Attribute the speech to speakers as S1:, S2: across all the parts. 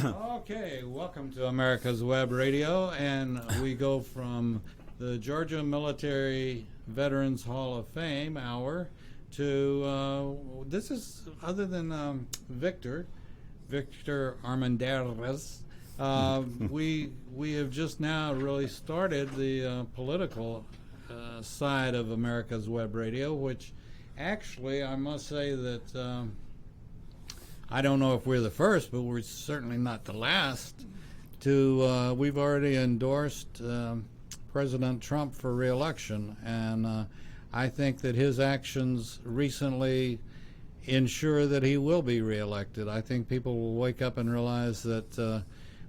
S1: Okay, welcome to America's Web Radio, and we go from the Georgia Military Veterans Hall of Fame hour to this is other than Victor Armendariz. We have just now really started the political side of America's Web Radio, which actually I must say that. I don't know if we're the first, but we're certainly not the last. We've already endorsed President Trump for re-election, and I think that his actions recently ensure that he will be re-elected. I think people will wake up and realize that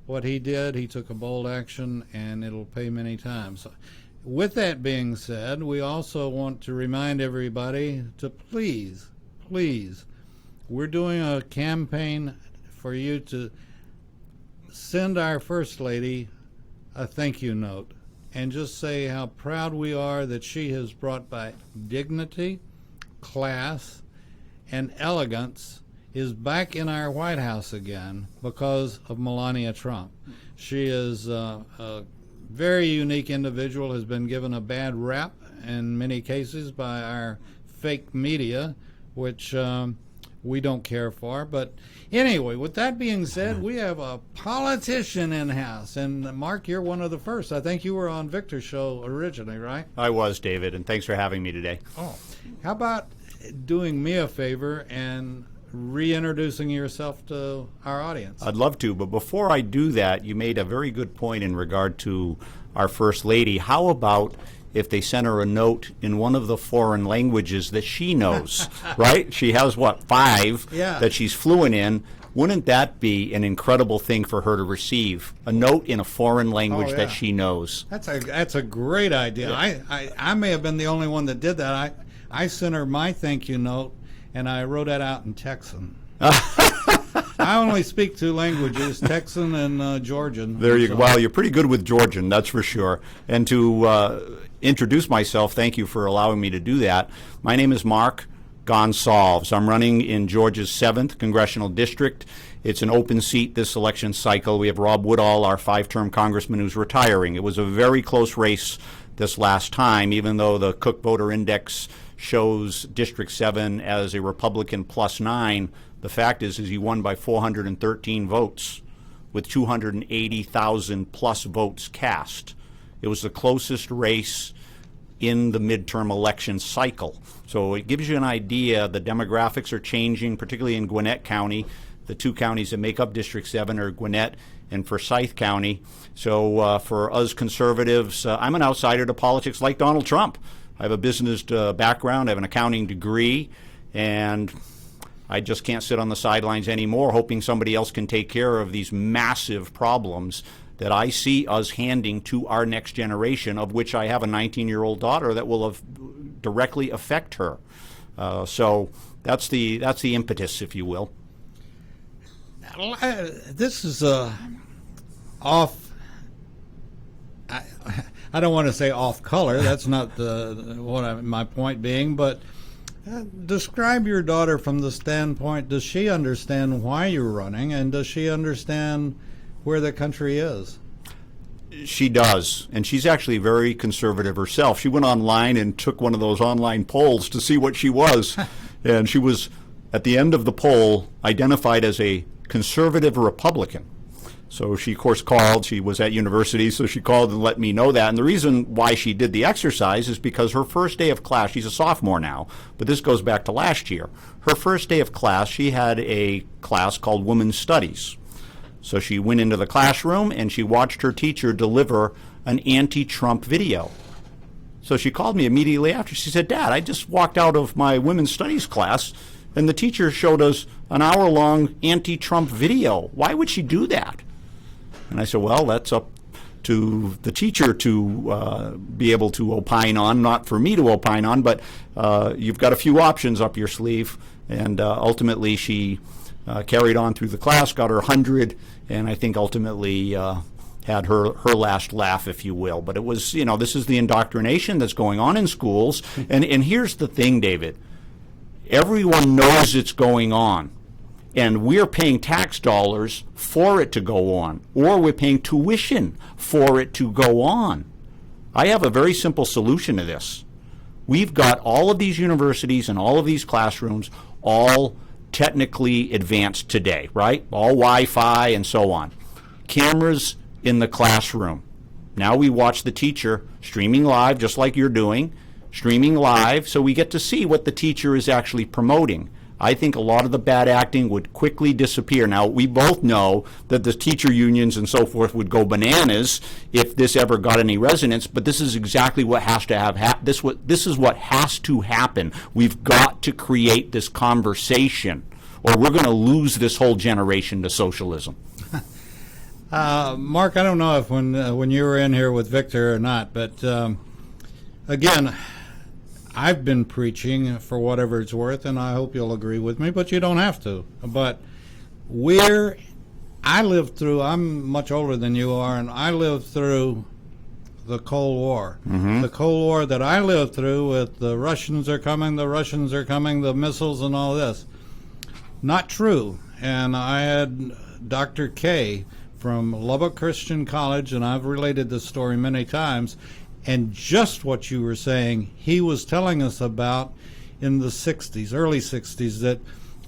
S1: what he did, he took a bold action, and it'll pay many times. With that being said, we also want to remind everybody to please, we're doing a campaign for you to send our First Lady a thank you note and just say how proud we are that she has brought back dignity, class, and elegance is back in our White House again because of Melania Trump. She is a very unique individual, has been given a bad rap in many cases by our fake media, which we don't care for. But anyway, with that being said, we have a politician in house. And Mark, you're one of the first. I think you were on Victor's show originally, right?
S2: I was, David, and thanks for having me today.
S1: Oh, how about doing me a favor and reintroducing yourself to our audience?
S2: I'd love to, but before I do that, you made a very good point in regard to our First Lady. How about if they sent her a note in one of the foreign languages that she knows, right? She has, what, 5 that she's fluent in. Wouldn't that be an incredible thing for her to receive? A note in a foreign language that she knows.
S1: That's a great idea. I may have been the only one that did that. I sent her my thank you note, and I wrote that out in Texan. I only speak 2 languages, Texan and Georgian.
S2: There you go. Well, you're pretty good with Georgian, that's for sure. And to introduce myself, thank you for allowing me to do that. My name is Mark Gonsalves. I'm running in Georgia's 7th Congressional District. It's an open seat this election cycle. We have Rob Woodall, our 5-term congressman, who's retiring. It was a very close race this last time, even though the Cook Voter Index shows District 7 as a Republican +9. The fact is he won by 413 votes with 280,000 plus votes cast. It was the closest race in the midterm election cycle. So it gives you an idea. The demographics are changing, particularly in Gwinnett County. The 2 counties that make up District 7 are Gwinnett and Forsyth County. So for us conservatives, I'm an outsider to politics like Donald Trump. I have a business background, I have an accounting degree, and I just can't sit on the sidelines anymore hoping somebody else can take care of these massive problems that I see us handing to our next generation, of which I have a 19-year-old daughter that will directly affect her. So that's the impetus, if you will.
S1: This is off. I don't want to say off color. That's not my point being, but describe your daughter from the standpoint, does she understand why you're running, and does she understand where the country is?
S2: She does, and she's actually very conservative herself. She went online and took one of those online polls to see what she was, and she was, at the end of the poll, identified as a conservative Republican. So she, of course, called. She was at university, so she called and let me know that. And the reason why she did the exercise is because her first day of class, she's a sophomore now, but this goes back to last year. Her first day of class, she had a class called Women's Studies. So she went into the classroom and she watched her teacher deliver an anti-Trump video. So she called me immediately after. She said, "Dad, I just walked out of my Women's Studies class and the teacher showed us an hour-long anti-Trump video. Why would she do that?" And I said, well, that's up to the teacher to be able to opine on, not for me to opine on, but you've got a few options up your sleeve. And ultimately she carried on through the class, got her 100, and I think ultimately had her last laugh, if you will. But it was, this is the indoctrination that's going on in schools. And here's the thing, David. Everyone knows it's going on. And we're paying tax dollars for it to go on, or we're paying tuition for it to go on. I have a very simple solution to this. We've got all of these universities and all of these classrooms all technically advanced today, right? All Wi-Fi and so on. Cameras in the classroom. Now we watch the teacher streaming live, just like you're doing, streaming live, so we get to see what the teacher is actually promoting. I think a lot of the bad acting would quickly disappear. Now, we both know that the teacher unions and so forth would go bananas if this ever got any resonance, but this is exactly what has to have this is what has to happen. We've got to create this conversation, or we're going to lose this whole generation to socialism.
S1: Mark, I don't know if when you were in here with Victor or not, but again, I've been preaching for whatever it's worth, and I hope you'll agree with me, but you don't have to. But I lived through, I'm much older than you are, and I lived through the Cold War. Mm-hmm. The Cold War that I lived through with the Russians are coming, the missiles and all this. Not true. And I had Dr. K from Lubbock Christian College, and I've related this story many times, and just what you were saying, he was telling us about in the 60s, early 60s, that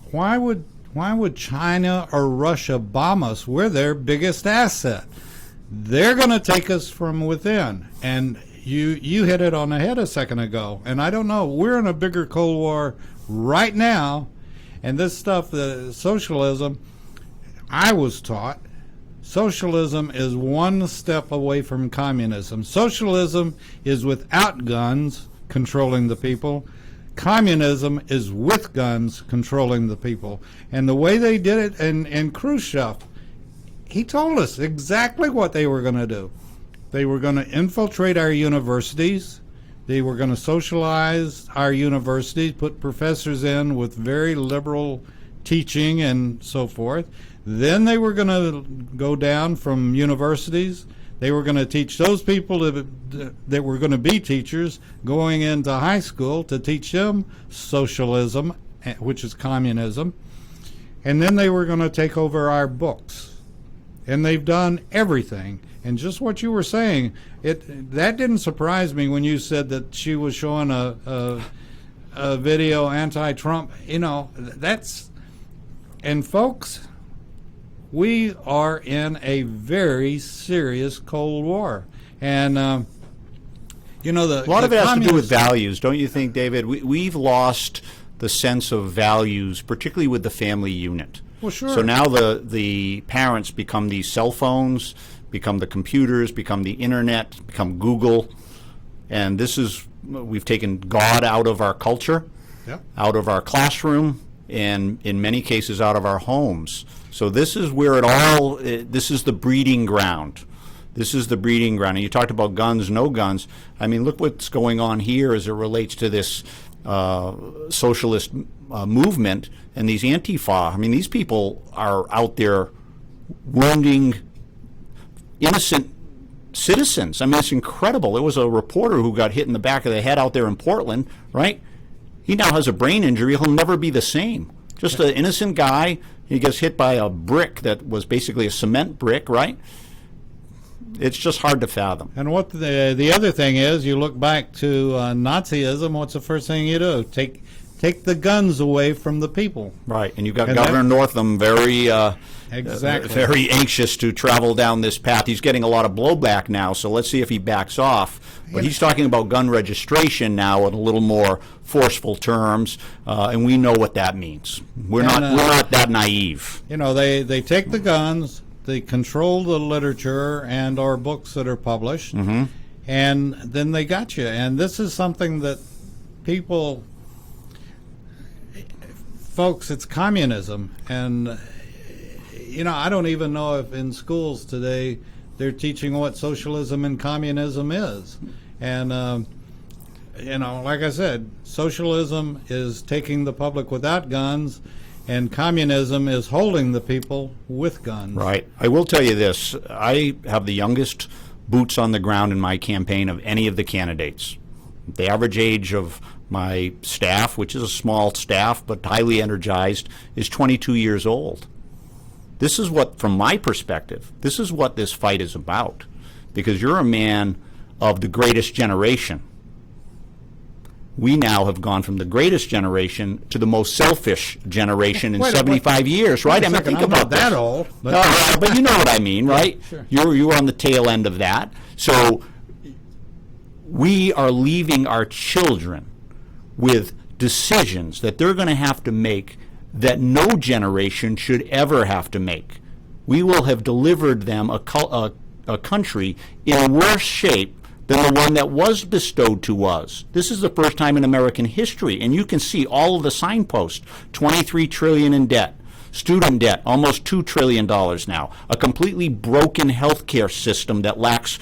S1: why would China or Russia bomb us? We're their biggest asset. They're going to take us from within. And you hit it on the head a second ago. And I don't know, we're in a bigger Cold War right now, and this stuff, the socialism, I was taught, socialism is one step away from communism. Socialism is without guns controlling the people. Communism is with guns controlling the people. And the way they did it in Khrushchev, he told us exactly what they were going to do. They were going to infiltrate our universities. They were going to socialize our universities, put professors in with very liberal teaching and so forth. Then they were going to go down from universities. They were going to teach those people that were going to be teachers going into high school to teach them socialism, which is communism. And then they were going to take over our books. And they've done everything. And just what you were saying, that didn't surprise me when you said that she was showing a video anti-Trump. You know, and folks, we are in a very serious Cold War. And, a lot
S2: of it has to do with values, don't you think, David? We've lost the sense of values, particularly with the family unit.
S1: Well, sure.
S2: So now the parents become these cell phones, become the computers, become the internet, become Google. And we've taken God out of our culture, out of our classroom, and in many cases out of our homes. So this is where this is the breeding ground. This is the breeding ground. And you talked about guns, no guns. I mean, look what's going on here as it relates to this socialist movement and these Antifa. I mean, these people are out there wounding innocent citizens. I mean, it's incredible. There was a reporter who got hit in the back of the head out there in Portland, right? He now has a brain injury. He'll never be the same. Just an innocent guy. He gets hit by a brick that was basically a cement brick, right? It's just hard to fathom.
S1: And what the other thing is, you look back to Nazism, what's the first thing you do? Take the guns away from the people.
S2: Right, and you've got Governor Northam very anxious to travel down this path. He's getting a lot of blowback now, so let's see if he backs off. But he's talking about gun registration now in a little more forceful terms, and we know what that means. We're not that naive.
S1: You know, they take the guns, they control the literature and our books that are published, mm-hmm. and then they got you. And this is something that folks, it's communism. And, I don't even know if in schools today they're teaching what socialism and communism is. And, like I said, socialism is taking the public without guns, and communism is holding the people with guns.
S2: Right. I will tell you this. I have the youngest boots on the ground in my campaign of any of the candidates. The average age of My staff, which is a small staff but highly energized, is 22 years old. This is what, from my perspective, this is what this fight is about. Because you're a man of the greatest generation. We now have gone from the greatest generation to the most selfish generation in 75 years, right?
S1: I mean, think about that old.
S2: But you know what I mean, right?
S1: Sure.
S2: You're on the tail end of that. So we are leaving our children with decisions that they're going to have to make that no generation should ever have to make. We will have delivered them a country in worse shape than the one that was bestowed to us. This is the first time in American history, and you can see all of the signposts. $23 trillion in debt, student debt, almost $2 trillion now, a completely broken healthcare system that lacks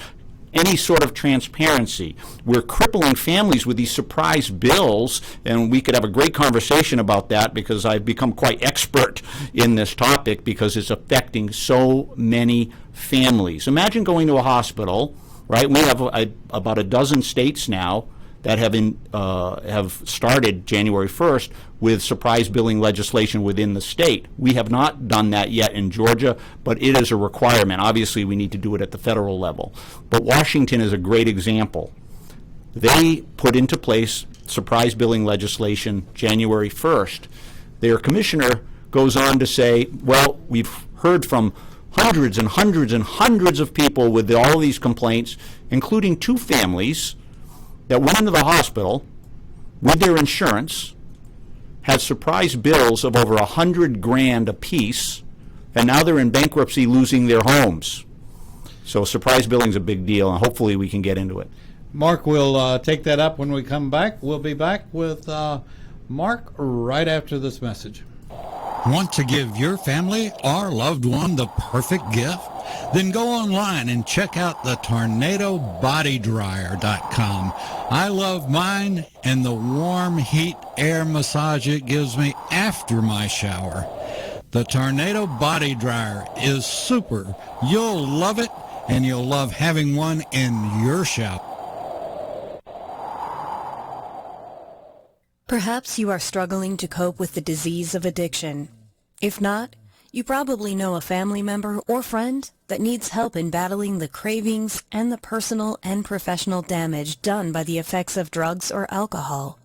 S2: any sort of transparency. We're crippling families with these surprise bills, and we could have a great conversation about that because I've become quite expert in this topic because it's affecting so many families. Imagine going to a hospital, right? We have about a dozen states now that have started January 1st with surprise billing legislation within the state. We have not done that yet in Georgia, but it is a requirement. Obviously, we need to do it at the federal level. But Washington is a great example. They put into place surprise billing legislation January 1st. Their commissioner goes on to say, well, we've heard from hundreds and hundreds and hundreds of people with all these complaints, including 2 families that went into the hospital with their insurance, had surprise bills of over $100,000 apiece, and now they're in bankruptcy, losing their homes. So surprise billing is a big deal, and hopefully we can get into it.
S1: Mark will take that up when we come back. We'll be back with Mark right after this message.
S3: Want to give your family or loved one the perfect gift? Then go online and check out the TornadoBodyDryer.com. I love mine and the warm heat air massage it gives me after my shower. The Tornado Body Dryer is super. You'll love it, and you'll love having one in your shower.
S4: Perhaps you are struggling to cope with the disease of addiction. If not, you probably know a family member or friend that needs help in battling the cravings and the personal and professional damage done by the effects of drugs or alcohol.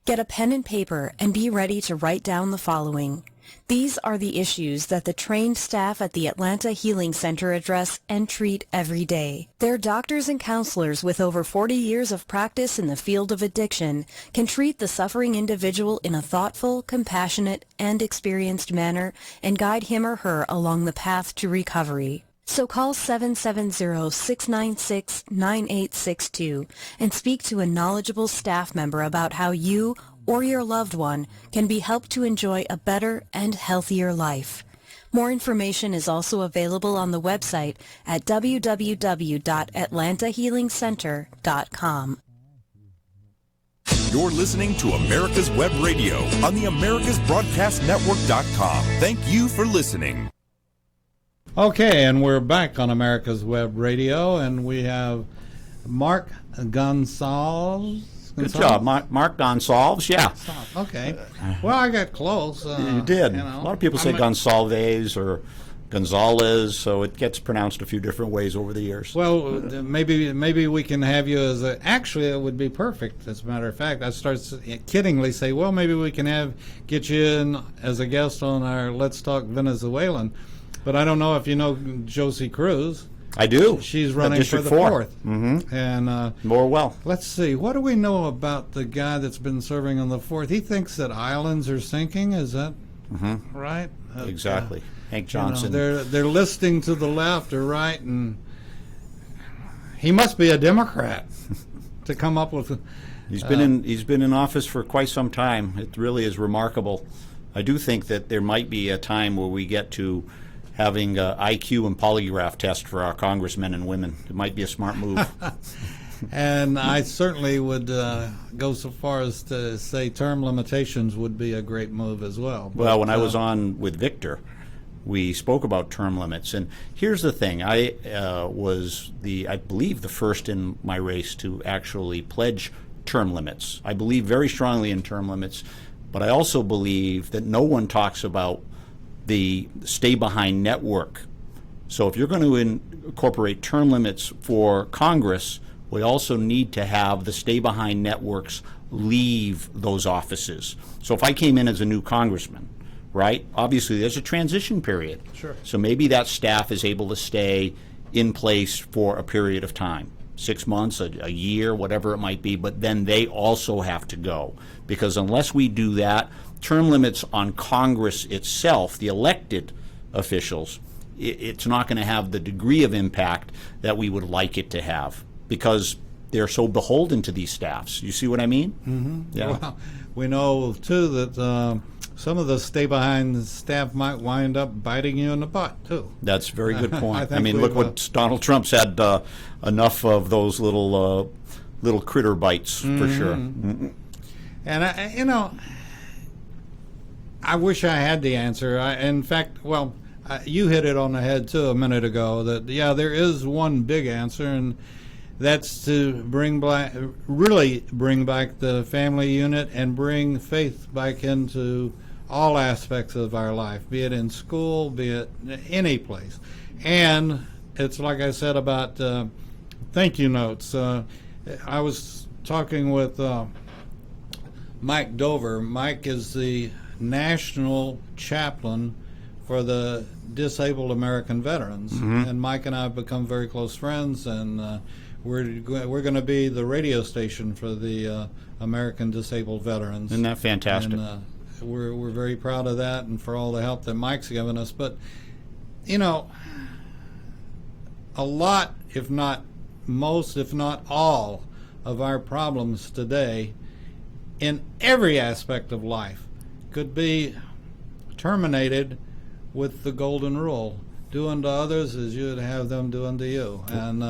S4: Get a pen and paper and be ready to write down the following. These are the issues that the trained staff at the Atlanta Healing Center address and treat every day. Their doctors and counselors with over 40 years of practice in the field of addiction can treat the suffering individual in a thoughtful, compassionate, and experienced manner and guide him or her along the path to recovery. So call 770-696-9862 and speak to a knowledgeable staff member about how you or your loved one can be helped to enjoy a better and healthier life. More information is also available on the website at www.atlantahealingcenter.com.
S5: You're listening to America's Web Radio on the AmericasBroadcastNetwork.com. Thank you for listening.
S1: Okay, and we're back on America's Web Radio, and we have Mark Gonsalves.
S2: Good job, Mark Gonsalves. Yeah.
S1: Okay. Well, I got close.
S2: You did.
S1: You know,
S2: a lot of people say Gonsalves or Gonzalez, so it gets pronounced a few different ways over the years.
S1: Well, maybe we can have you as a. Actually, it would be perfect. As a matter of fact, I start kiddingly say, well, maybe we can get you in as a guest on our Let's Talk Venezuelan. But I don't know if you know Josie Cruz.
S2: I do.
S1: She's running for the 4th.
S2: Mm-hmm.
S1: And
S2: more well.
S1: Let's see. What do we know about the guy that's been serving on the 4th? He thinks that islands are sinking. Is that right?
S2: Exactly. Hank Johnson.
S1: You know, they're listing to the left or right, and he must be a Democrat to come up with.
S2: He's been in office for quite some time. It really is remarkable. I do think that there might be a time where we get to having IQ and polygraph test for our congressmen and women. It might be a smart move.
S1: And I certainly would go so far as to say term limitations would be a great move as well.
S2: Well, when I was on with Victor, we spoke about term limits. And here's the thing. I was I believe, the first in my race to actually pledge term limits. I believe very strongly in term limits, but I also believe that no one talks about the stay-behind network. So if you're going to incorporate term limits for Congress, we also need to have the stay-behind networks leave those offices. So if I came in as a new congressman, right, obviously there's a transition period.
S1: Sure.
S2: So maybe that staff is able to stay in place for a period of time, 6 months, a year, whatever it might be, but then they also have to go. Because unless we do that, term limits on Congress itself, the elected officials, it's not going to have the degree of impact that we would like it to have, because they're so beholden to these staffs. You see what I mean?
S1: Mm-hmm.
S2: Yeah.
S1: Well, we know, too, that some of the stay-behind staff might wind up biting you in the butt, too.
S2: That's a very good point. I
S1: think
S2: mean, look
S1: we've,
S2: what Donald Trump's had enough of those little critter bites, for sure. Mm-hmm.
S1: And, I wish I had the answer. In fact, you hit it on the head, too, a minute ago, that, yeah, there is one big answer, and that's to really bring back the family unit and bring faith back into all aspects of our life, be it in school, be it any place. And it's like I said about thank you notes. I was talking with Mike Dover. Mike is the national chaplain for the disabled American veterans, and Mike and I have become very close friends, and we're going to be the radio station for the American disabled veterans.
S2: Isn't that fantastic?
S1: And we're very proud of that, and for all the help that Mike's given us. But a lot, if not most, if not all, of our problems today, in every aspect of life, could be terminated with the golden rule: do unto others as you would have them do unto you. And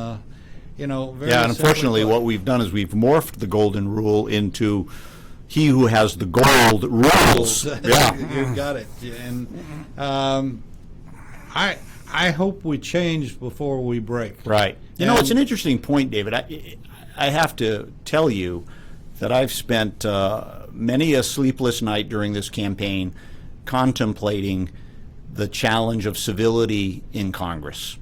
S1: very
S2: and unfortunately,
S1: simply put,
S2: what we've done is we've morphed the golden rule into he who has the gold rules. Yeah,
S1: you got it. And I hope we change before we break.
S2: right. It's an interesting point, David. I have to tell you that I've spent many a sleepless night during this campaign contemplating the challenge of civility in Congress.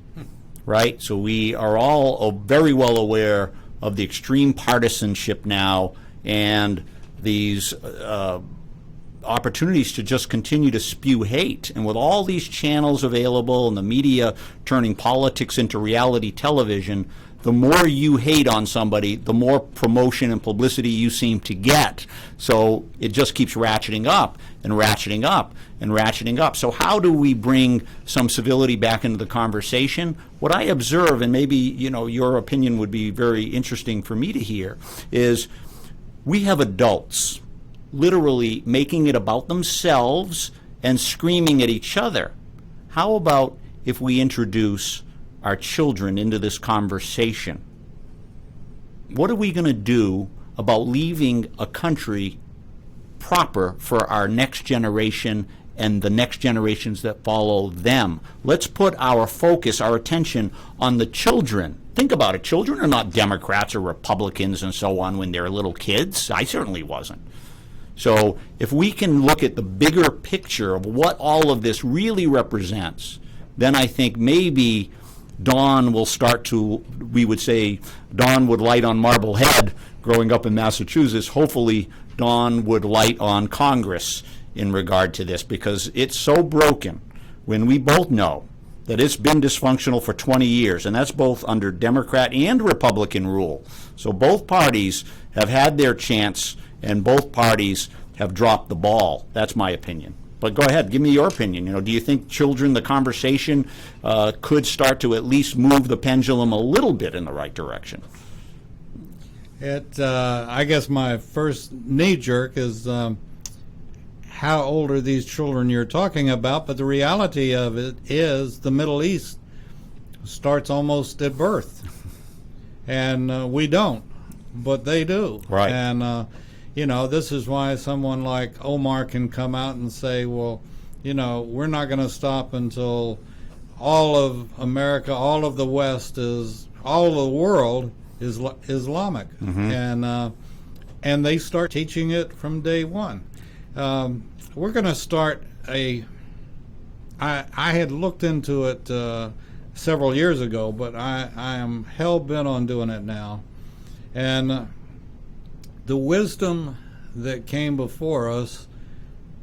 S2: Right? So we are all very well aware of the extreme partisanship now and these opportunities to just continue to spew hate. And with all these channels available and the media turning politics into reality television, the more you hate on somebody, the more promotion and publicity you seem to get. So it just keeps ratcheting up and ratcheting up and ratcheting up. So how do we bring some civility back into the conversation? What I observe, and maybe your opinion would be very interesting for me to hear, is we have adults literally making it about themselves and screaming at each other. How about if we introduce our children into this conversation? What are we going to do about leaving a country proper for our next generation and the next generations that follow them? Let's put our focus, our attention on the children. Think about it. Children are not Democrats or Republicans and so on when they're little kids. I certainly wasn't. So if we can look at the bigger picture of what all of this really represents, then I think maybe dawn will start to, we would say, dawn would light on Marblehead growing up in Massachusetts. Hopefully dawn would light on Congress in regard to this, because it's so broken when we both know that it's been dysfunctional for 20 years, and that's both under Democrat and Republican rule. So both parties have had their chance, and both parties have dropped the ball. That's my opinion. But go ahead, give me your opinion. Do you think children, the conversation, could start to at least move the pendulum a little bit in the right direction?
S1: I guess my first knee jerk is how old are these children you're talking about? But the reality of it is the Middle East starts almost at birth, and we don't, but they do.
S2: Right.
S1: And this is why someone like Omar can come out and say, well, we're not going to stop until all of America, all of the West all of the world is Islamic. And and they start teaching it from day one. We're going to start I had looked into it several years ago, but I am hell-bent on doing it now. And the wisdom that came before us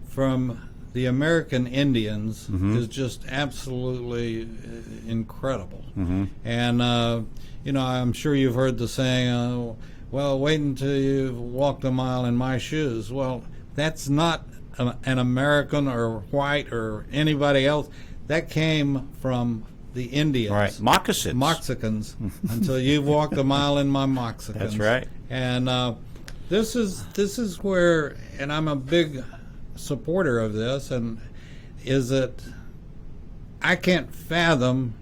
S1: from the American Indians is just absolutely incredible. And, I'm sure you've heard the saying, well, wait until you've walked a mile in my shoes. Well, that's not an American or white or anybody else. That came from the Indians.
S2: Right,
S1: Moxicans, until you've walked a mile in my Moxicans.
S2: That's right.
S1: And this is where, and I'm a big supporter of this, and is that I can't fathom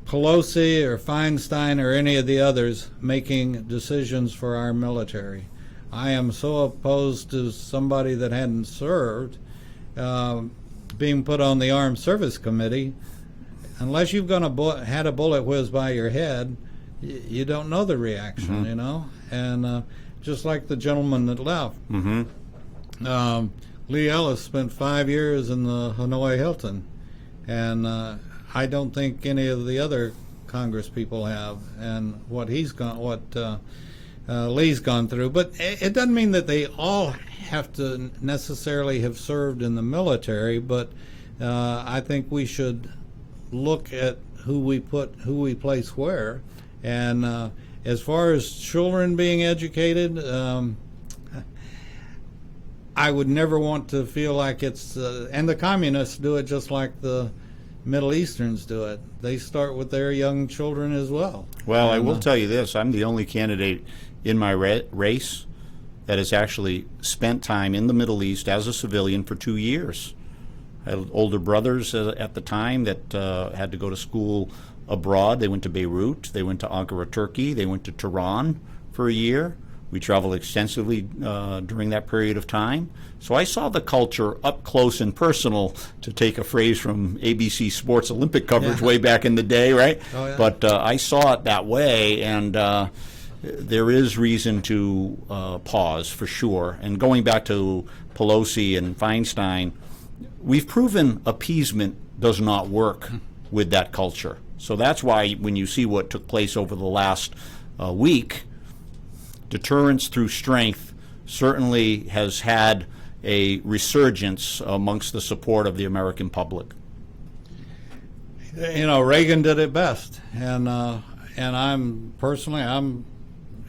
S1: Pelosi or Feinstein or any of the others making decisions for our military. I am so opposed to somebody that hadn't served being put on the Armed Service Committee. Unless you've had a bullet whiz by your head, you don't know the reaction, And just like the gentleman that left, Lee Ellis spent 5 years in the Hanoi Hilton, and I don't think any of the other Congress people have, and what Lee's gone through. But it doesn't mean that they all have to necessarily have served in the military, but I think we should look at who we place where. And as far as children being educated, I would never want to feel like it's and the communists do it just like the Middle Easterns do it. They start with their young children as well.
S2: Well, I will tell you this. I'm the only candidate in my race that has actually spent time in the Middle East as a civilian for 2 years. I had older brothers at the time that had to go to school abroad. They went to Beirut. They went to Ankara, Turkey. They went to Tehran for a year. We traveled extensively during that period of time. So I saw the culture up close and personal, to take a phrase from ABC Sports Olympic coverage way back in the day, right?
S1: Oh, yeah.
S2: But I saw it that way, and there is reason to pause for sure. And going back to Pelosi and Feinstein, we've proven appeasement does not work with that culture. So that's why when you see what took place over the last week, deterrence through strength certainly has had a resurgence amongst the support of the American public.
S1: Reagan did it best, and I'm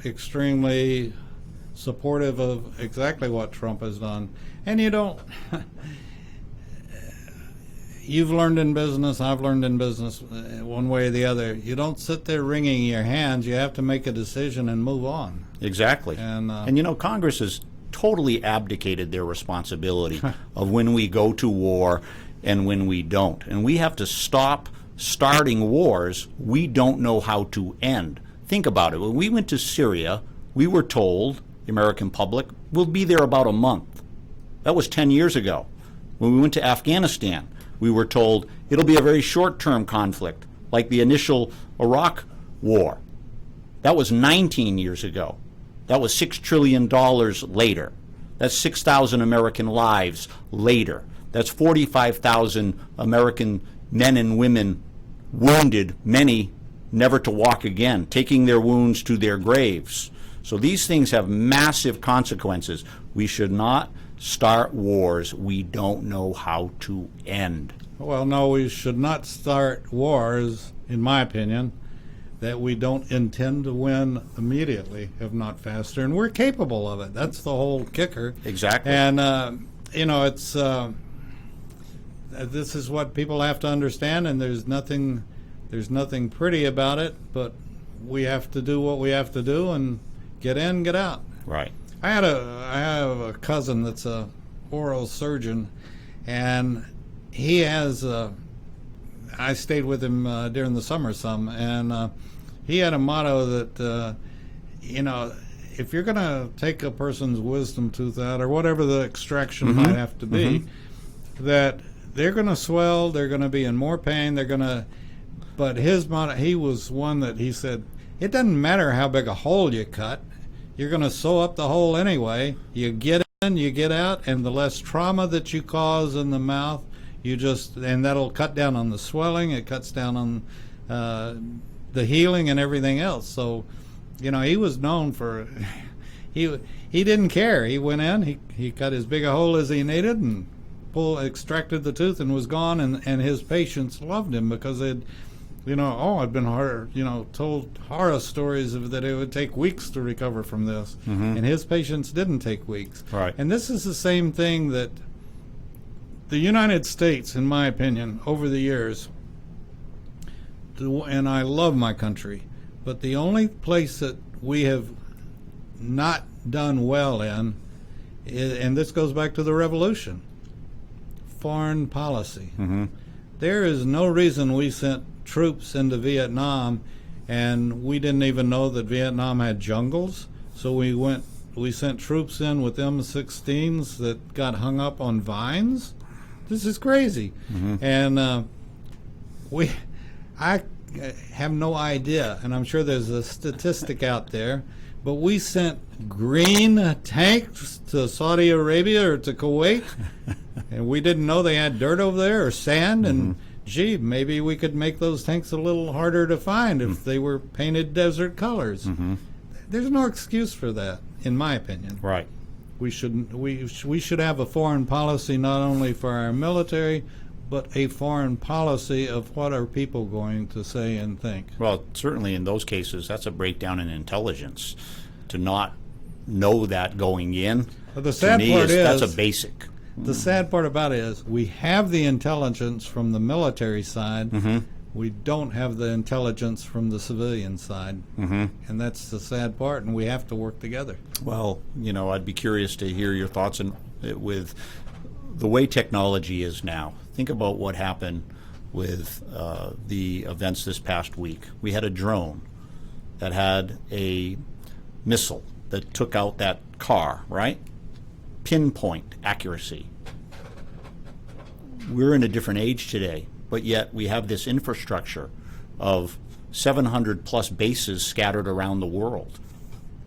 S1: extremely supportive of exactly what Trump has done. And you've learned in business, I've learned in business, one way or the other. You don't sit there wringing your hands. You have to make a decision and move on.
S2: Exactly. And Congress has totally abdicated their responsibility of when we go to war and when we don't. And we have to stop starting wars we don't know how to end. Think about it. When we went to Syria, we were told, the American public, we'll be there about a month. That was 10 years ago. When we went to Afghanistan, we were told it'll be a very short-term conflict, like the initial Iraq war. That was 19 years ago. That was $6 trillion later. That's 6,000 American lives later. That's 45,000 American men and women wounded, many never to walk again, taking their wounds to their graves. So these things have massive consequences. We should not start wars we don't know how to end.
S1: Well, no, we should not start wars, in my opinion, that we don't intend to win immediately, if not faster. And we're capable of it. That's the whole kicker.
S2: Exactly.
S1: And, it's this is what people have to understand, and there's nothing pretty about it, but we have to do what we have to do and get in, get out.
S2: Right.
S1: I have a cousin that's a oral surgeon, and he has I stayed with him during the summer some, and he had a motto that if you're going to take a person's wisdom tooth out, or whatever the extraction might have to be, that they're going to swell, they're going to be in more pain, but his motto, he was one that he said, it doesn't matter how big a hole you cut, you're going to sew up the hole anyway. You get in, you get out, and the less trauma that you cause in the mouth, and that'll cut down on the swelling. It cuts down on the healing and everything else. So, he was known for, he didn't care. He went in, he cut as big a hole as he needed and extracted the tooth and was gone. And his patients loved him because I'd been told horror stories of that it would take weeks to recover from this. And his patients didn't take weeks.
S2: Right.
S1: And this is the same thing that the United States, in my opinion, over the years, and I love my country, but the only place that we have not done well in, and this goes back to the revolution, foreign policy. There is no reason we sent troops into Vietnam and we didn't even know that Vietnam had jungles, so we sent troops in with M16s that got hung up on vines. This is crazy. And I have no idea, and I'm sure there's a statistic out there, but we sent green tanks to Saudi Arabia or to Kuwait, and we didn't know they had dirt over there or sand, and gee, maybe we could make those tanks a little harder to find if they were painted desert colors. There's no excuse for that, in my opinion.
S2: Right.
S1: We should have a foreign policy not only for our military, but a foreign policy of what are people going to say and think.
S2: Well, certainly in those cases, that's a breakdown in intelligence. To not know that going in,
S1: But the sad part
S2: that's
S1: is,
S2: a basic.
S1: the sad part about it is we have the intelligence from the military side. We don't have the intelligence from the civilian side. And that's the sad part, and we have to work together.
S2: Well, I'd be curious to hear your thoughts with the way technology is now. Think about what happened with the events this past week. We had a drone that had a missile that took out that car, right? Pinpoint accuracy. We're in a different age today, but yet we have this infrastructure of 700 plus bases scattered around the world.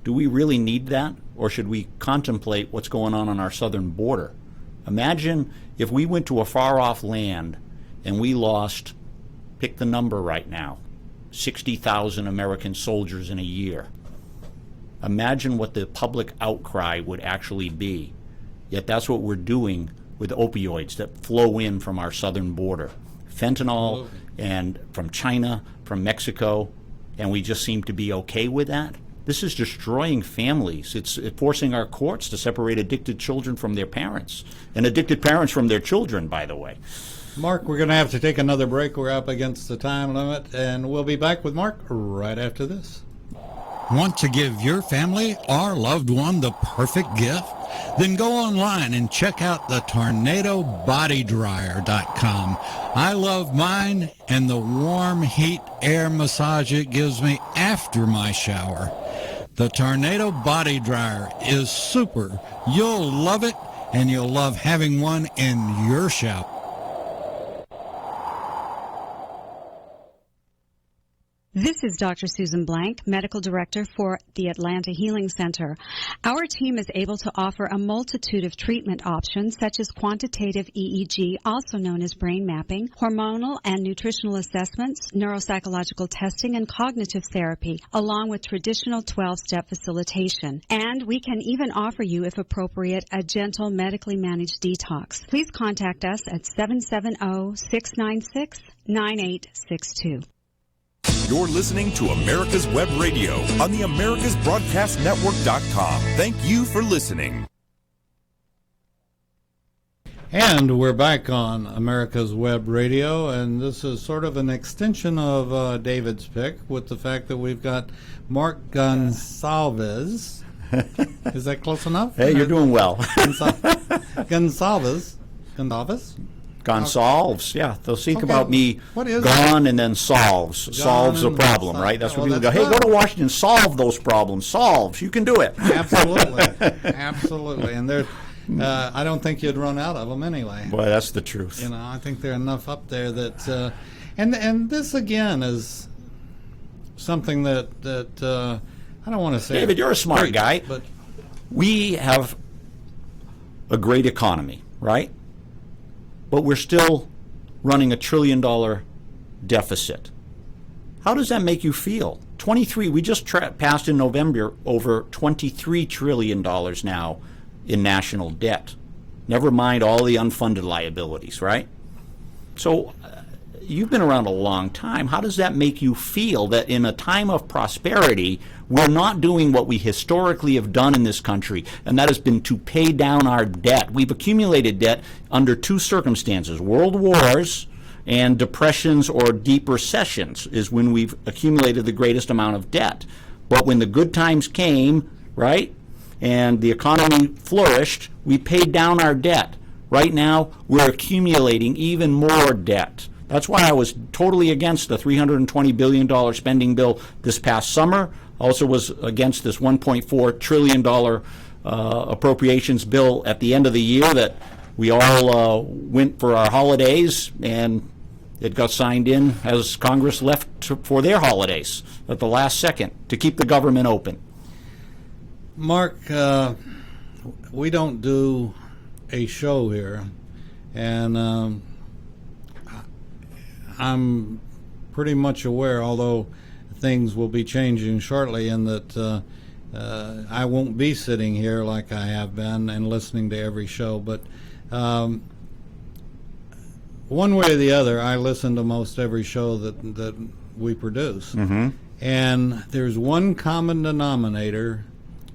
S2: Do we really need that, or should we contemplate what's going on our southern border? Imagine if we went to a far-off land and we lost, pick the number right now, 60,000 American soldiers in a year. Imagine what the public outcry would actually be. Yet that's what we're doing with opioids that flow in from our southern border. Fentanyl and from China, from Mexico, and we just seem to be okay with that. This is destroying families. It's forcing our courts to separate addicted children from their parents, and addicted parents from their children, by the way.
S1: Mark, we're going to have to take another break. We're up against the time limit, and we'll be back with Mark right after this.
S3: Want to give your family or loved one the perfect gift? Then go online and check out the TornadoBodyDryer.com. I love mine and the warm heat air massage it gives me after my shower. The Tornado Body Dryer is super. You'll love it, and you'll love having one in your shower.
S6: This is Dr. Susan Blank, Medical Director for the Atlanta Healing Center. Our team is able to offer a multitude of treatment options such as quantitative EEG, also known as brain mapping, hormonal and nutritional assessments, neuropsychological testing, and cognitive therapy, along with traditional 12-step facilitation. And we can even offer you, if appropriate, a gentle medically managed detox. Please contact us at 770-696-9862.
S5: You're listening to America's Web Radio on the AmericasBroadcastNetwork.com. Thank you for listening.
S1: And we're back on America's Web Radio, and this is sort of an extension of David's pick with the fact that we've got Mark Gonsalves. Is that close enough?
S2: Hey, you're doing well.
S1: Gonsalves.
S2: Gonsalves, yeah. They'll think
S1: Okay.
S2: about me
S1: What is
S2: gone and then solves. Solves a
S1: and
S2: problem,
S1: solve.
S2: right? That's
S1: Oh,
S2: what people go,
S1: that's
S2: hey,
S1: good.
S2: go to Washington, solve those problems. Solves. You can do it.
S1: Absolutely. Absolutely. And there, I don't think you'd run out of them anyway.
S2: Boy, that's the truth.
S1: You know, I think there are enough up there that, and this again is something that I don't want to say
S2: David, you're a smart
S1: great,
S2: guy.
S1: but
S2: We have a great economy, right? But we're still running $1 trillion deficit. How does that make you feel? We just passed in November over $23 trillion now in national debt. Never mind all the unfunded liabilities, right? So you've been around a long time. How does that make you feel that in a time of prosperity, we're not doing what we historically have done in this country, and that has been to pay down our debt? We've accumulated debt under two circumstances: world wars and depressions or deep recessions is when we've accumulated the greatest amount of debt. But when the good times came, right, and the economy flourished, we paid down our debt. Right now, we're accumulating even more debt. That's why I was totally against the $320 billion spending bill this past summer. Also was against this $1.4 trillion appropriations bill at the end of the year that we all went for our holidays, and it got signed in as Congress left for their holidays at the last second to keep the government open.
S1: Mark, we don't do a show here, and I'm pretty much aware, although things will be changing shortly, in that I won't be sitting here like I have been and listening to every show, but one way or the other, I listen to most every show that we produce.
S2: Mm-hmm.
S1: And there's one common denominator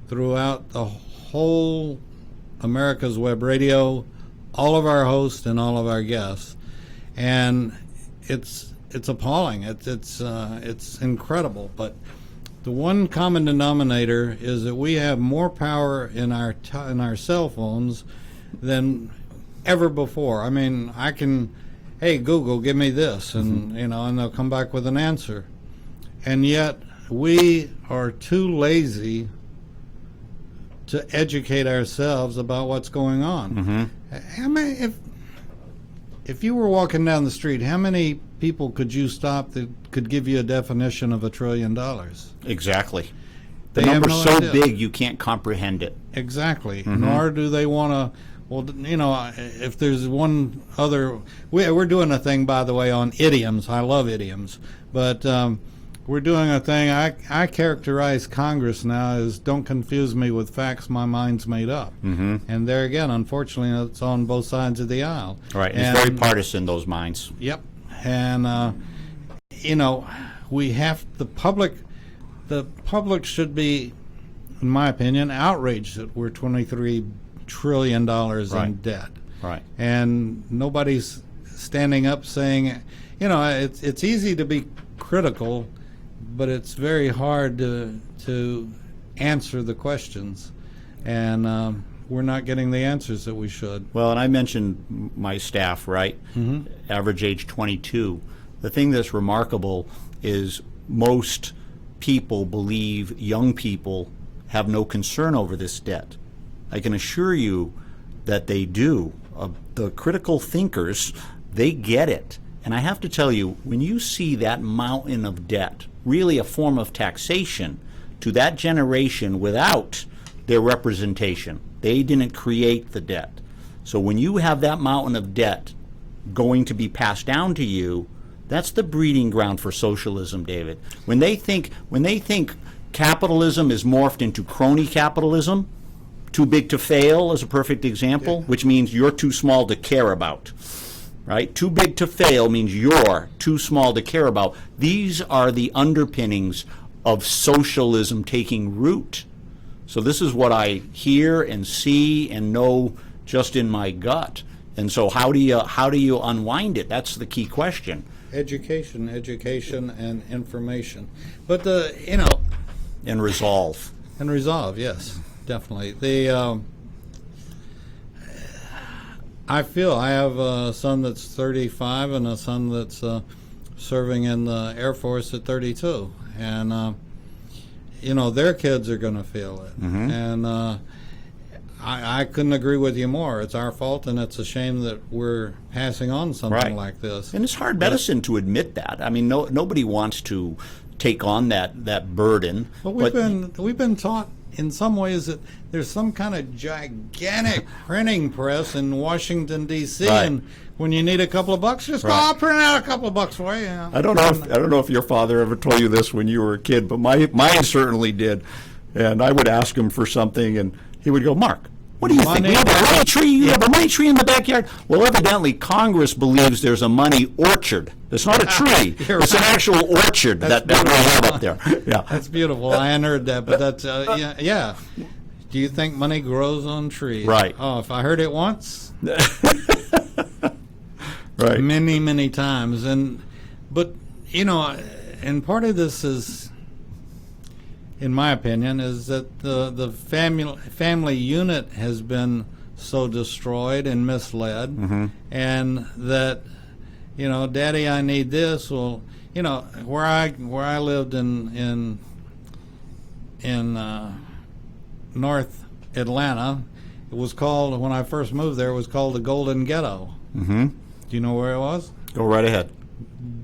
S1: throughout the whole America's Web Radio, all of our hosts and all of our guests, and it's appalling. It's incredible. But the one common denominator is that we have more power in our cell phones than ever before. I mean, I can, hey Google, give me this, and and they'll come back with an answer. And yet we are too lazy to educate ourselves about what's going on.
S2: Mm-hmm.
S1: How many, if you were walking down the street, how many people could you stop that could give you a definition of $1 trillion?
S2: Exactly. The
S1: They have
S2: number's
S1: no
S2: so
S1: idea.
S2: big you can't comprehend it.
S1: Exactly.
S2: Mm-hmm.
S1: Nor do they want to. Well, if there's one other, we're doing a thing, by the way, on idioms. I love idioms, but we're doing a thing. I characterize Congress now as "don't confuse me with facts my mind's made up."
S2: Mm-hmm.
S1: And there again, unfortunately, it's on both sides of the aisle.
S2: Right. It's
S1: And-
S2: very partisan, those minds.
S1: Yep. And we have the public should be, in my opinion, outraged that we're $23 trillion in
S2: Right.
S1: debt.
S2: Right.
S1: And nobody's standing up saying, it's easy to be critical, but it's very hard to answer the questions. And we're not getting the answers that we should.
S2: Well, and I mentioned my staff, right?
S1: Mm-hmm.
S2: Average age 22. The thing that's remarkable is most people believe young people have no concern over this debt. I can assure you that they do. The critical thinkers, they get it. And I have to tell you, when you see that mountain of debt, really a form of taxation to that generation without their representation, they didn't create the debt. So when you have that mountain of debt going to be passed down to you, that's the breeding ground for socialism, David. When they think capitalism is morphed into crony capitalism, too big to fail is a perfect example, which means you're too small to care about. Right? Too big to fail means you're too small to care about. These are the underpinnings of socialism taking root. So this is what I hear and see and know just in my gut. And so how do you unwind it? That's the key question.
S1: Education, and information. But
S2: And resolve.
S1: and resolve, yes, definitely. I feel I have a son that's 35 and a son that's serving in the Air Force at 32, and their kids are going to feel it.
S2: Mm-hmm.
S1: And I couldn't agree with you more. It's our fault, and it's a shame that we're passing on something
S2: Right.
S1: like this.
S2: And it's hard medicine to admit that. I mean, nobody wants to take on that burden.
S1: But we've been taught in some ways that there's some kind of gigantic printing press in Washington D.C.
S2: Right.
S1: and when you need a couple of bucks, just go,
S2: Right.
S1: I'll print out a couple of bucks for you.
S2: I don't know if your father ever told you this when you were a kid, but mine certainly did. And I would ask him for something, and he would go, Mark, what do you think? We have a money tree? You have a money tree in the backyard? Well, evidently, Congress believes there's a money orchard. It's not a tree. It's an actual orchard that we have up there. Yeah.
S1: That's beautiful. I hadn't heard that, but that's, yeah. Do you think money grows on trees?
S2: Right.
S1: Oh, if I heard it once,
S2: Right.
S1: many, many times. But, and part of this is, in my opinion, is that the family unit has been so destroyed and misled, and that, Daddy, I need this. Well, where I lived in North Atlanta, it was called, when I first moved there, it was called the Golden Ghetto.
S2: Mm-hmm.
S1: Do you know where it was?
S2: Go right ahead.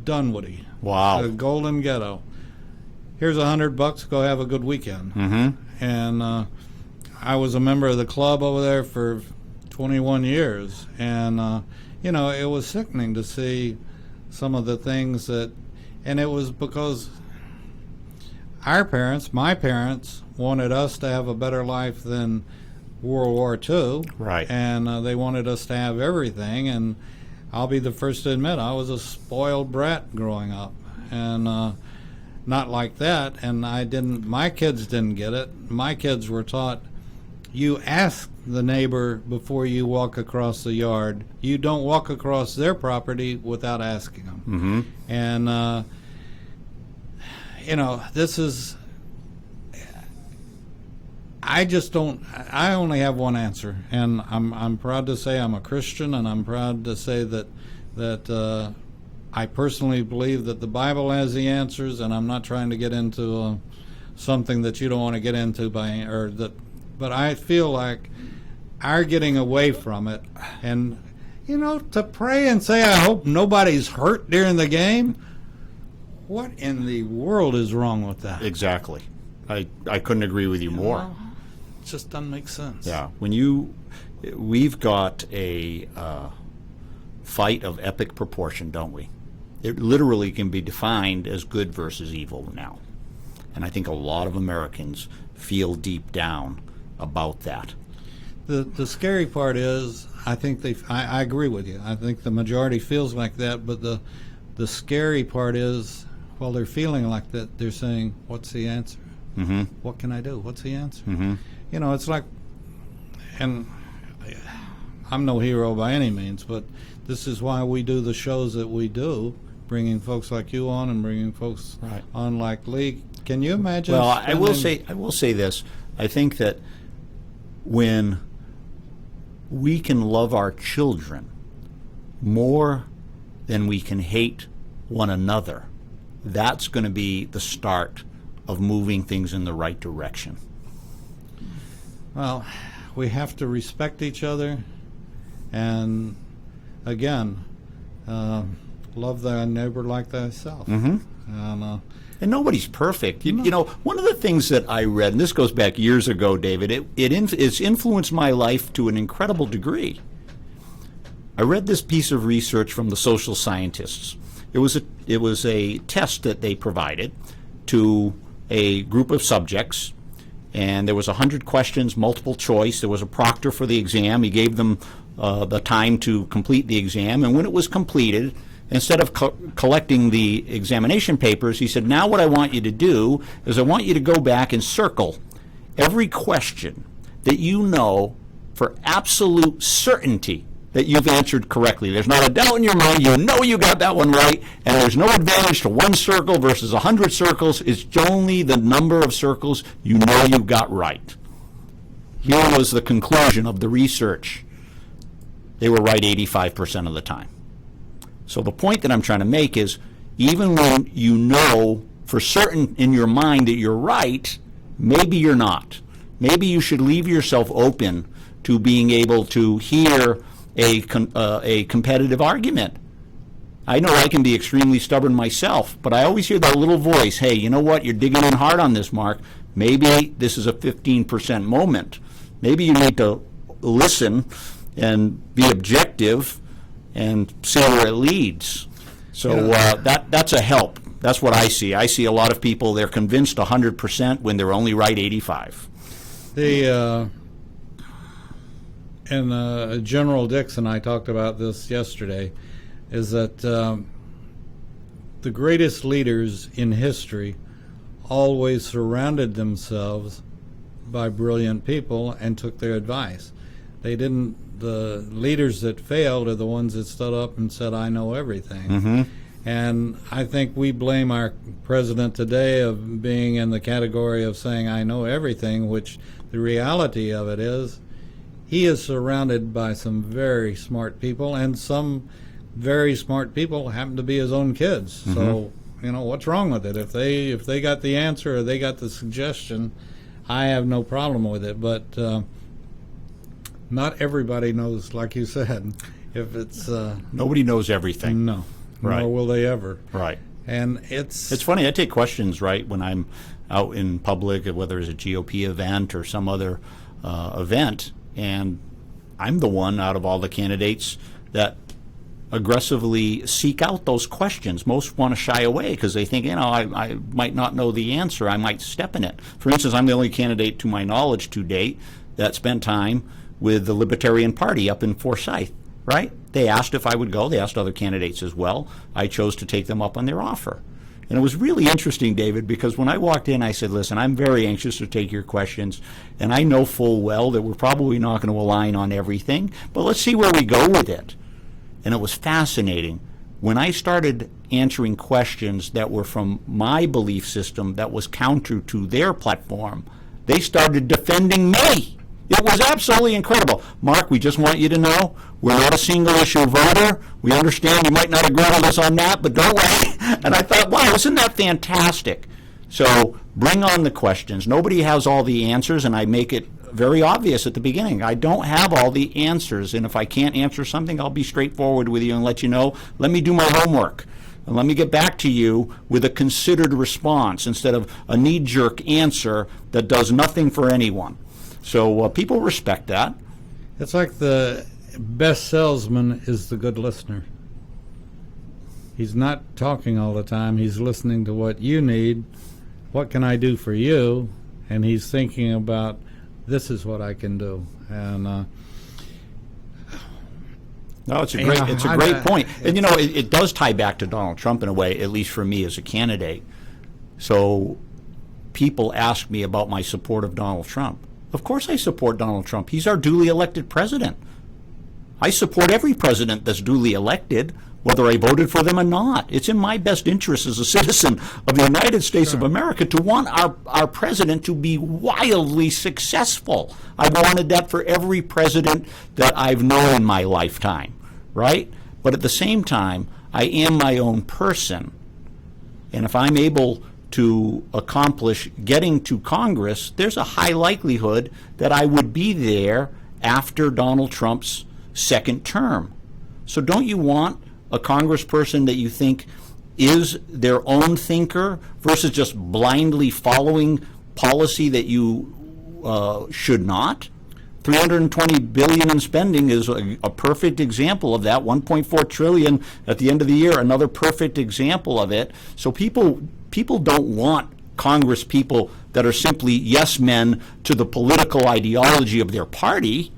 S1: Dunwoody.
S2: Wow.
S1: The Golden Ghetto. Here's $100. Go have a good weekend.
S2: Mm-hmm.
S1: And I was a member of the club over there for 21 years, and it was sickening to see some of the things and it was because my parents, wanted us to have a better life than World War II.
S2: Right.
S1: And they wanted us to have everything, and I'll be the first to admit I was a spoiled brat growing up, and not like that, and my kids didn't get it. My kids were taught, you ask the neighbor before you walk across the yard. You don't walk across their property without asking them.
S2: Mm-hmm.
S1: And, this is, I only have one answer, and I'm proud to say I'm a Christian, and I'm proud to say that I personally believe that the Bible has the answers, and I'm not trying to get into something that you don't want to get into but I feel like our getting away from it, and to pray and say I hope nobody's hurt during the game. What in the world is wrong with that?
S2: Exactly. I couldn't agree with you more.
S1: Well, it just doesn't make sense.
S2: Yeah. We've got a fight of epic proportion, don't we? It literally can be defined as good versus evil now. And I think a lot of Americans feel deep down about that.
S1: The scary part is, I think I agree with you. I think the majority feels like that, but the scary part is, while they're feeling like that, they're saying, what's the answer?
S2: Mm-hmm.
S1: What can I do? What's the answer?
S2: Mm-hmm.
S1: It's like, and I'm no hero by any means, but this is why we do the shows that we do, bringing folks like you on and bringing folks
S2: Right.
S1: on like Lee. Can you imagine?
S2: Well, I will say this. I think that when we can love our children more than we can hate one another, that's going to be the start of moving things in the right direction.
S1: Well, we have to respect each other, and again, love thy neighbor like thyself.
S2: Mm-hmm. And nobody's perfect. You know, one of the things that I read, and this goes back years ago, David, it's influenced my life to an incredible degree. I read this piece of research from the social scientists. It was a test that they provided to a group of subjects, and there was 100 questions, multiple choice. There was a proctor for the exam. He gave them the time to complete the exam, and when it was completed, instead of collecting the examination papers, he said, now what I want you to do is I want you to go back and circle every question that you know for absolute certainty that you've answered correctly. There's not a doubt in your mind. You know you got that one right, and there's no advantage to one circle versus 100 circles. It's only the number of circles you know you got right. Here was the conclusion of the research. They were right 85% of the time. So the point that I'm trying to make is, even when you know for certain in your mind that you're right, maybe you're not. Maybe you should leave yourself open to being able to hear a competitive argument. I know I can be extremely stubborn myself, but I always hear that little voice, hey, you know what, you're digging in hard on this, Mark. Maybe this is a 15% moment. Maybe you need to listen and be objective and see where it leads. So that's a help. That's what I see. I see a lot of people, they're convinced 100% when they're only right 85.
S1: And General Dixon, I talked about this yesterday, is that the greatest leaders in history always surrounded themselves by brilliant people and took their advice. They didn't. The leaders that failed are the ones that stood up and said, I know everything.
S2: Mm-hmm.
S1: And I think we blame our president today of being in the category of saying, I know everything, which the reality of it is he is surrounded by some very smart people, and some very smart people happen to be his own kids. Mm-hmm. So, what's wrong with it? If they got the answer or they got the suggestion, I have no problem with it. But not everybody knows, like you said. If it's
S2: nobody knows everything.
S1: No,
S2: right.
S1: Nor will they ever.
S2: Right.
S1: And it's
S2: funny. I take questions right when I'm out in public, whether it's a GOP event or some other event, and I'm the one out of all the candidates that aggressively seek out those questions. Most want to shy away because they think, I might not know the answer. I might step in it. For instance, I'm the only candidate, to my knowledge, to date that spent time with the Libertarian Party up in Forsyth, right? They asked if I would go. They asked other candidates as well. I chose to take them up on their offer. And it was really interesting, David, because when I walked in, I said, listen, I'm very anxious to take your questions, and I know full well that we're probably not going to align on everything, but let's see where we go with it. And it was fascinating. When I started answering questions that were from my belief system that was counter to their platform, they started defending me. It was absolutely incredible. Mark, we just want you to know we're not a single-issue voter. We understand you might not agree with us on that, but don't worry. And I thought, wow, isn't that fantastic? So bring on the questions. Nobody has all the answers, and I make it very obvious at the beginning. I don't have all the answers, and if I can't answer something, I'll be straightforward with you and let you know, let me do my homework. And let me get back to you with a considered response instead of a knee-jerk answer that does nothing for anyone. So people respect that.
S1: It's like the best salesman is the good listener. He's not talking all the time. He's listening to what you need. What can I do for you? And he's thinking about, this is what I can do. And
S2: no, it's a great point. And it does tie back to Donald Trump in a way, at least for me as a candidate. So people ask me about my support of Donald Trump. Of course I support Donald Trump. He's our duly elected president. I support every president that's duly elected, whether I voted for them or not. It's in my best interest as a citizen of the United States of America to want our president to be wildly successful. I've wanted that for every president that I've known in my lifetime, right? But at the same time, I am my own person. And if I'm able to accomplish getting to Congress, there's a high likelihood that I would be there after Donald Trump's second term. So don't you want a congressperson that you think is their own thinker versus just blindly following policy that you should not? $320 billion in spending is a perfect example of that. $1.4 trillion at the end of the year, another perfect example of it. So people don't want Congress people that are simply yes men to the political ideology of their party.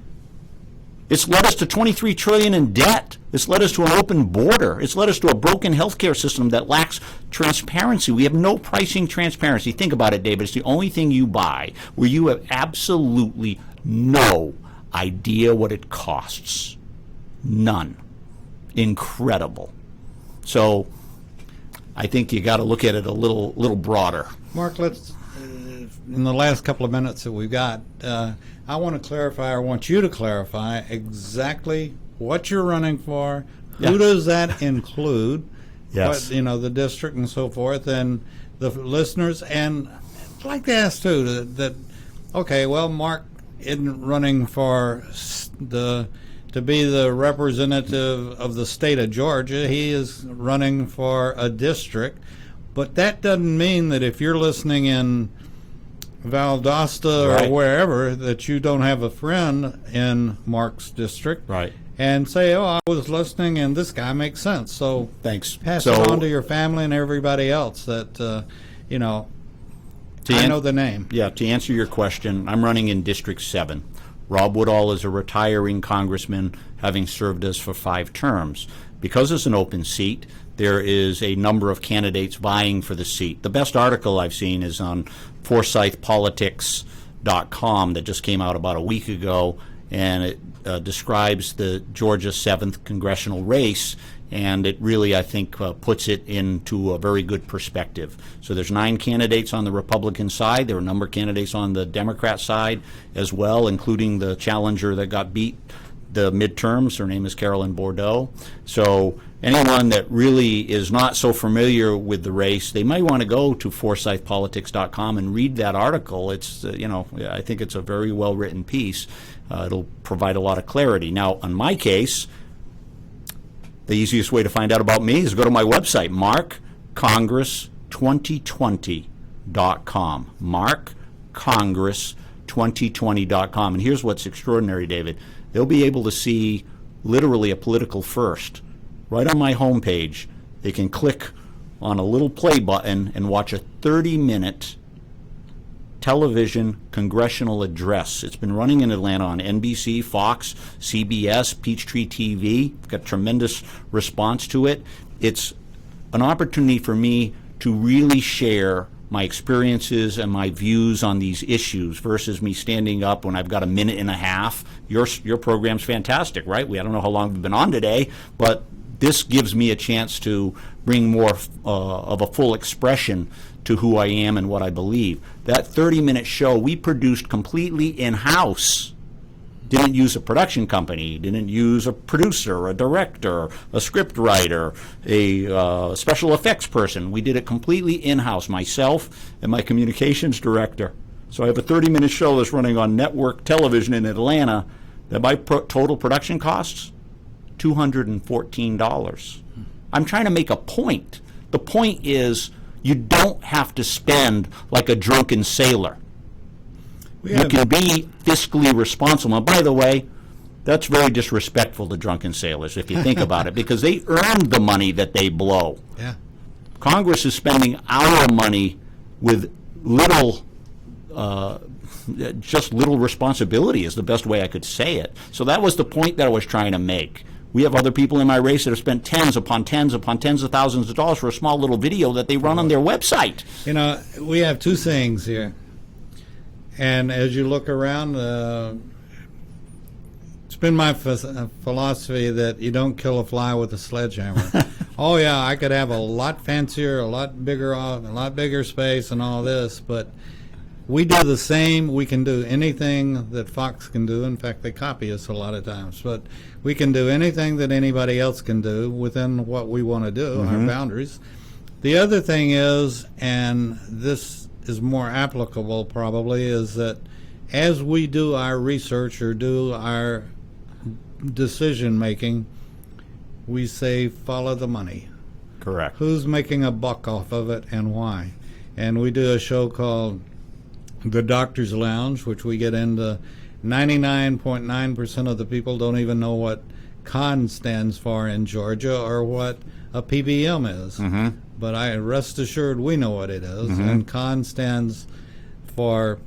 S2: It's led us to $23 trillion in debt. It's led us to an open border. It's led us to a broken healthcare system that lacks transparency. We have no pricing transparency. Think about it, David. It's the only thing you buy where you have absolutely no idea what it costs. None. Incredible. So I think you got to look at it a little broader.
S1: Mark, let's in the last couple of minutes that we've got, I want to clarify, or want you to clarify exactly what you're running for.
S2: Yeah.
S1: Who does that include?
S2: Yes.
S1: What, the district and so forth, and the listeners. And I'd like to ask too that okay, well, Mark isn't running for the to be the representative of the state of Georgia. He is running for a district. But that doesn't mean that if you're listening in Valdosta
S2: Right.
S1: or wherever that you don't have a friend in Mark's district.
S2: Right.
S1: And say, oh, I was listening and this guy makes sense. So
S2: Thanks.
S1: pass
S2: So-
S1: it on to your family and everybody else that, you know, I know the name.
S2: Yeah, to answer your question, I'm running in District 7. Rob Woodall is a retiring congressman, having served us for 5 terms. Because it's an open seat, there is a number of candidates vying for the seat. The best article I've seen is on ForsythPolitics.com that just came out about a week ago, and it describes the Georgia 7th congressional race, and it really, I think, puts it into a very good perspective. So there's 9 candidates on the Republican side. There are a number of candidates on the Democrat side as well, including the challenger that got beat the midterms. Her name is Carolyn Bordeaux. So anyone that really is not so familiar with the race, they might want to go to ForsythPolitics.com and read that article. It's, I think it's a very well-written piece. It'll provide a lot of clarity. Now, on my case, the easiest way to find out about me is go to my website, markcongress2020.com. markcongress2020.com. And here's what's extraordinary, David. They'll be able to see literally a political first. Right on my homepage, they can click on a little play button and watch a 30-minute television congressional address. It's been running in Atlanta on NBC, Fox, CBS, Peachtree TV. Got tremendous response to it. It's an opportunity for me to really share my experiences and my views on these issues versus me standing up when I've got a minute and a half. Your program's fantastic, right? I don't know how long we've been on today, but this gives me a chance to bring more of a full expression to who I am and what I believe. That 30-minute show we produced completely in-house. Didn't use a production company, didn't use a producer, a director, a script writer, a special effects person. We did it completely in-house, myself and my communications director. So I have a 30-minute show that's running on network television in Atlanta that my total production costs $214. I'm trying to make a point. The point is you don't have to spend like a drunken sailor. You can be fiscally responsible. And by the way, that's very disrespectful to drunken sailors if you think about it, because they earned the money that they blow.
S1: Yeah.
S2: Congress is spending our money with little, just little responsibility is the best way I could say it. So that was the point that I was trying to make. We have other people in my race that have spent tens upon tens upon tens of thousands of dollars for a small little video that they run on their website.
S1: You know, we have 2 things here. And as you look around, it's been my philosophy that you don't kill a fly with a sledgehammer. Oh, yeah, I could have a lot fancier, a lot bigger space and all this, but we do the same. We can do anything that Fox can do. In fact, they copy us a lot of times. But we can do anything that anybody else can do within what we want to do, our boundaries. The other thing is, and this is more applicable probably, is that as we do our research or do our decision making, we say follow the money.
S2: Correct.
S1: Who's making a buck off of it and why? And we do a show called The Doctor's Lounge, which we get into 99.9% of the people don't even know what CON stands for in Georgia or what a PBM is. But I rest assured we know what it is. And CON stands for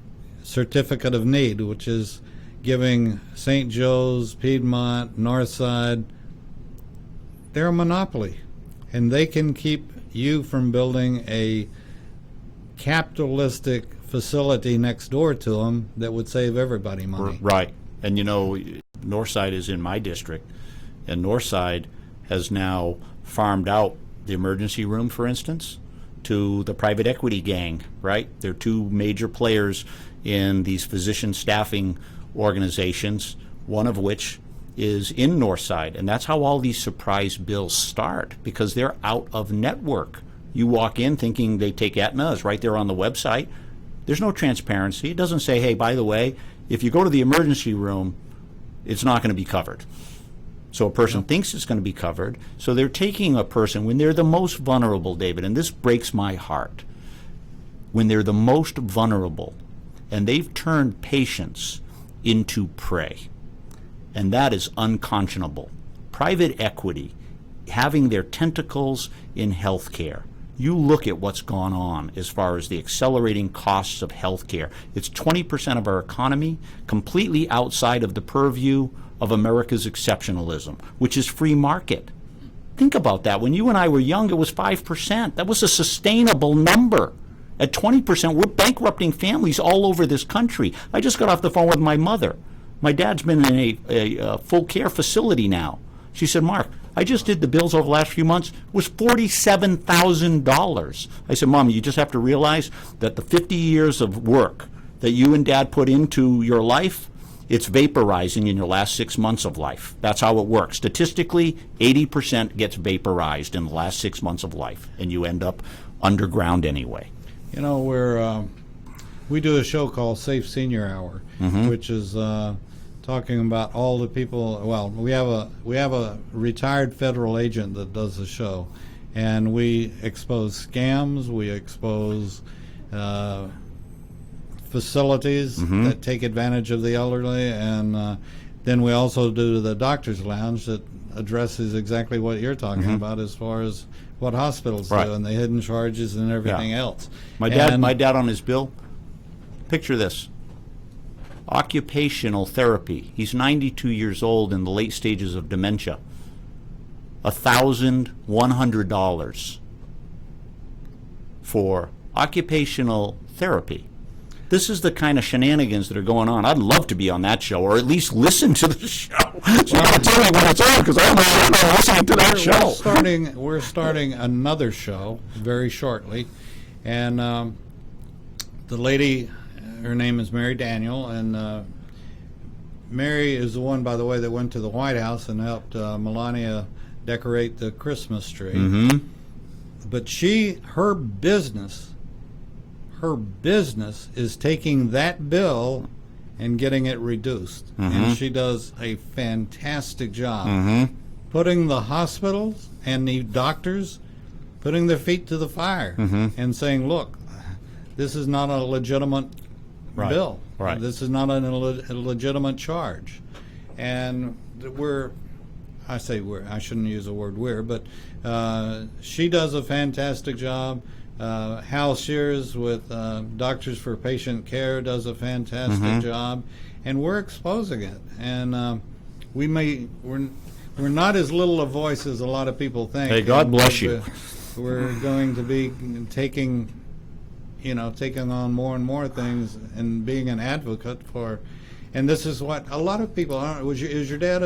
S1: Certificate of Need, which is giving St. Joe's, Piedmont, Northside, they're a monopoly. And they can keep you from building a capitalistic facility next door to them that would save everybody money.
S2: Right. And you know, Northside is in my district, and Northside has now farmed out the emergency room, for instance, to the private equity gang, right? They're 2 major players in these physician staffing organizations, one of which is in Northside. And that's how all these surprise bills start, because they're out of network. You walk in thinking they take Aetna, it's right there on the website. There's no transparency. It doesn't say, hey, by the way, if you go to the emergency room, it's not going to be covered. So a person thinks it's going to be covered. So they're taking a person when they're the most vulnerable, David, and this breaks my heart. When they're the most vulnerable, and they've turned patients into prey. And that is unconscionable. Private equity having their tentacles in healthcare. You look at what's gone on as far as the accelerating costs of healthcare. It's 20% of our economy, completely outside of the purview of America's exceptionalism, which is free market. Think about that. When you and I were young, it was 5%. That was a sustainable number. At 20%, we're bankrupting families all over this country. I just got off the phone with my mother. My dad's been in a full care facility now. She said, Mark, I just did the bills over the last few months. It was $47,000. I said, Mom, you just have to realize that the 50 years of work that you and Dad put into your life, it's vaporizing in your last 6 months of life. That's how it works. Statistically, 80% gets vaporized in the last 6 months of life, and you end up underground anyway.
S1: You know, we do a show called Safe Senior Hour, which is talking about all the people. Well, we have a retired federal agent that does the show, and we expose scams. We expose facilities that take advantage of the elderly, and then we also do the Doctor's Lounge that addresses exactly what you're talking about as far as what hospitals do and the hidden charges and everything else.
S2: My dad on his bill, picture this. Occupational therapy. He's 92 years old in the late stages of dementia. $1,100 for occupational therapy. This is the kind of shenanigans that are going on. I'd love to be on that show, or at least listen to the show. So you gotta tell me when it's on, because I'm listening to that show.
S1: We're starting another show very shortly, and the lady, her name is Mary Daniel, and Mary is the one, by the way, that went to the White House and helped Melania decorate the Christmas tree. But her business is taking that bill and getting it reduced. And she does a fantastic job putting the hospitals and the doctors, putting their feet to the fire and saying, look, this is not a legitimate bill. This is not a legitimate charge. And I shouldn't use the word we're, but she does a fantastic job. Hal Shears with Doctors for Patient Care does a fantastic job, and we're exposing it. And we're not as little a voice as a lot of people think.
S2: Hey, God bless you.
S1: We're going to be taking on more and more things and being an advocate for. And this is what a lot of people aren't. Is your dad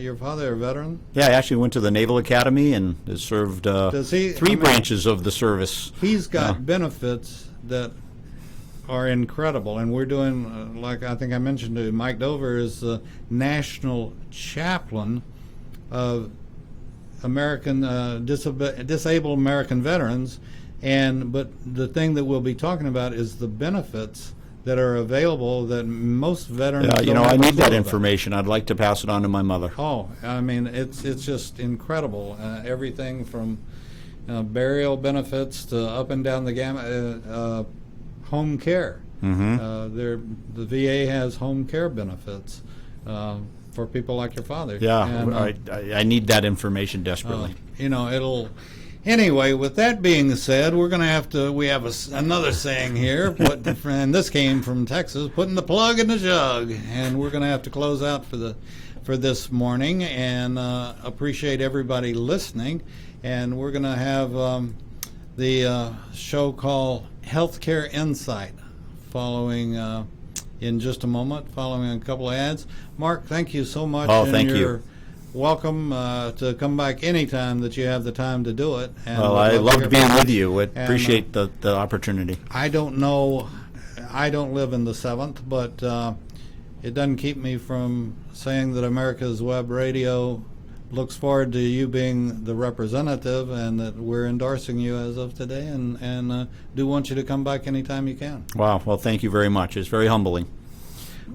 S1: your father a veteran?
S2: Yeah, I actually went to the Naval Academy and has served three branches of the service.
S1: He's got benefits that are incredible, and we're doing, like I think I mentioned to you, Mike Dover is the national chaplain of American disabled American veterans, but the thing that we'll be talking about is the benefits that are available that most veterans don't
S2: I need that
S1: about.
S2: information. I'd like to pass it on to my mother.
S1: Oh, I mean, it's just incredible. Everything from burial benefits to up and down the gamut. Home care. The VA has home care benefits for people like your father.
S2: Yeah,
S1: and,
S2: I need that information desperately.
S1: It'll. Anyway, with that being said, we're going to have to. We have another saying here, and this came from Texas: putting the plug in the jug. And we're going to have to close out for this morning, and appreciate everybody listening. And we're going to have the show called Healthcare Insight following in just a moment, following a couple of ads. Mark, thank you so much.
S2: Oh, thank you.
S1: Welcome to come back anytime that you have the time to do it. And
S2: well, I loved being with you. I appreciate the opportunity.
S1: I don't know. I don't live in the 7th, but it doesn't keep me from saying that America's Web Radio looks forward to you being the representative, and that we're endorsing you as of today, and do want you to come back anytime you can.
S2: Wow. Well, thank you very much. It's very humbling.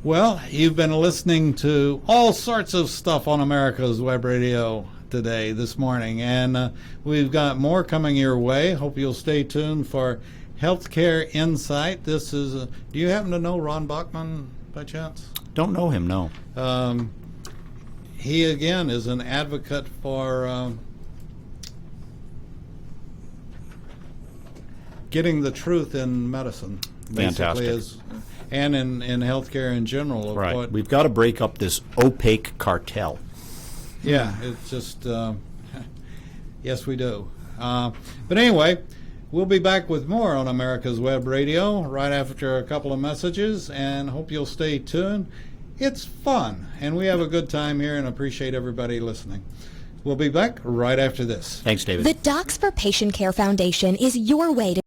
S1: Well, you've been listening to all sorts of stuff on America's Web Radio today, this morning, and we've got more coming your way. Hope you'll stay tuned for Healthcare Insight. This is, do you happen to know Ron Bachman by chance?
S2: Don't know him, no.
S1: He, again, is an advocate for getting the truth in medicine, basically,
S2: Fantastic.
S1: and in healthcare in general. Of
S2: Right.
S1: what,
S2: We've got to break up this opaque cartel.
S1: yeah, it's just, yes, we do. But anyway, we'll be back with more on America's Web Radio right after a couple of messages, and hope you'll stay tuned. It's fun, and we have a good time here, and appreciate everybody listening. We'll be back right after this.
S2: Thanks, David.
S7: The Docs for Patient Care Foundation is your way to